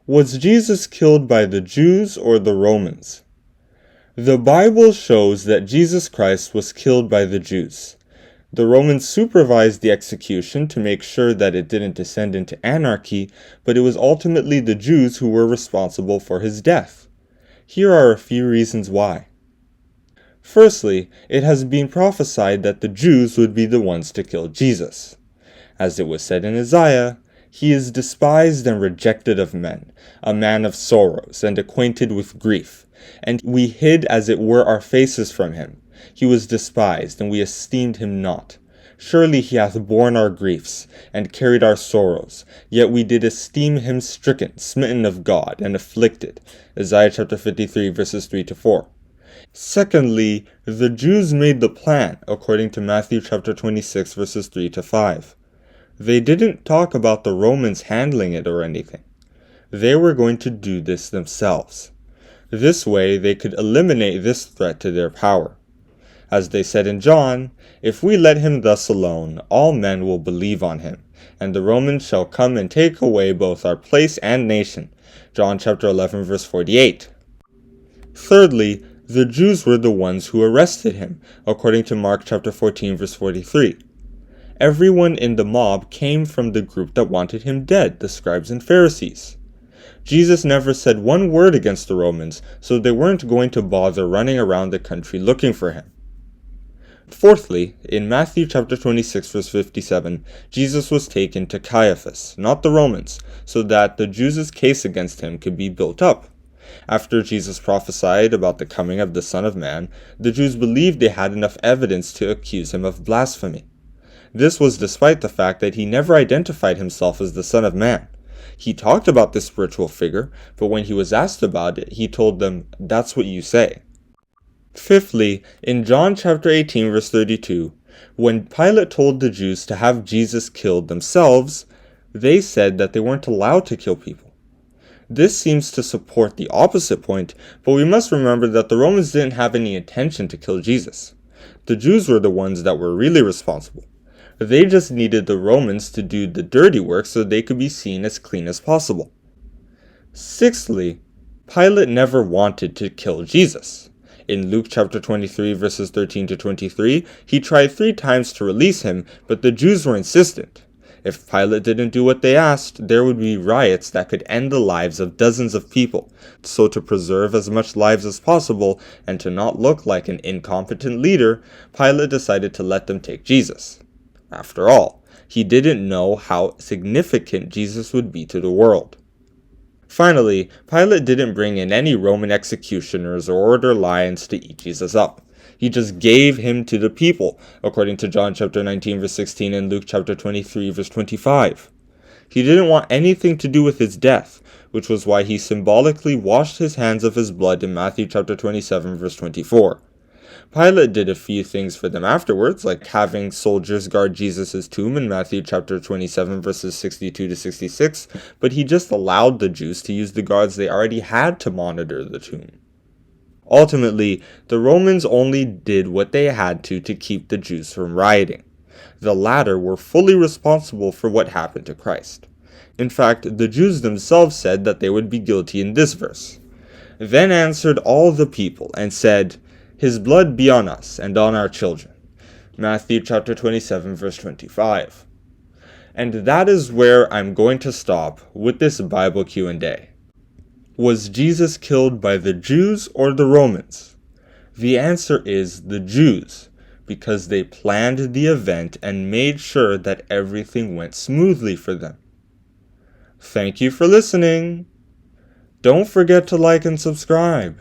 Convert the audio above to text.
Was Jesus killed by the Jews or the Romans? The Bible shows that Jesus Christ was killed by the Jews. The Romans supervised the execution to make sure that it didn't descend into anarchy, but it was ultimately the Jews who were responsible for his death. Here are a few reasons why. Firstly, it has been prophesied that the Jews would be the ones to kill Jesus. As it was said in Isaiah, "He is despised and rejected of men, a man of sorrows and acquainted with grief, and we hid as it were our faces from him. He was despised, and we esteemed him not. Surely he hath borne our griefs, and carried our sorrows, yet we did esteem him stricken, smitten of God, and afflicted." Isaiah chapter 53, verses 3-4. Secondly, the Jews made the plan, according to Matthew chapter 26, verses 3-5. They didn't talk about the Romans handling it or anything. They were going to do this themselves. This way, they could eliminate this threat to their power. As they said in John, "If we let him thus alone, all men will believe on him, and the Romans shall come and take away both our place and nation." John chapter 11, verse 48. Thirdly, the Jews were the ones who arrested him, according to Mark chapter 14, verse 43. Everyone in the mob came from the group that wanted him dead, the scribes and Pharisees. Jesus never said one word against the Romans, so they weren't going to bother running around the country looking for him. Fourthly, in Matthew chapter 26, verse 57, Jesus was taken to Caiaphas, not the Romans, so that the Jews' case against him could be built up. After Jesus prophesied about the coming of the Son of Man, the Jews believed they had enough evidence to accuse him of blasphemy. This was despite the fact that he never identified himself as the Son of Man. He talked about this spiritual figure, but when he was asked about it, he told them, "That's what you say." Fifthly, in John chapter 18, verse 32, when Pilate told the Jews to have Jesus killed themselves, they said that they weren't allowed to kill people. This seems to support the opposite point, but we must remember that the Romans didn't have any intention to kill Jesus. The Jews were the ones that were really responsible. They just needed the Romans to do the dirty work so they could be seen as clean as possible. Sixthly, Pilate never wanted to kill Jesus. In Luke chapter 23, verses 13-23, he tried 3 times to release him, but the Jews were insistent. If Pilate didn't do what they asked, there would be riots that could end the lives of dozens of people. So to preserve as much lives as possible, and to not look like an incompetent leader, Pilate decided to let them take Jesus. After all, he didn't know how significant Jesus would be to the world. Finally, Pilate didn't bring in any Roman executioners or order lions to eat Jesus up. He just gave him to the people, according to John chapter 19, verse 16 and Luke chapter 23, verse 25. He didn't want anything to do with his death, which was why he symbolically washed his hands of his blood in Matthew chapter 27, verse 24. Pilate did a few things for them afterwards, like having soldiers guard Jesus' tomb in Matthew chapter 27, verses 62-66, but he just allowed the Jews to use the guards they already had to monitor the tomb. Ultimately, the Romans only did what they had to keep the Jews from rioting. The latter were fully responsible for what happened to Christ. In fact, the Jews themselves said that they would be guilty in this verse. "Then answered all the people and said, His blood be on us and on our children." Matthew chapter 27, verse 25. And that is where I'm going to stop with this Bible Q&A. Was Jesus killed by the Jews or the Romans? The answer is the Jews, because they planned the event and made sure that everything went smoothly for them. Thank you for listening. Don't forget to like and subscribe.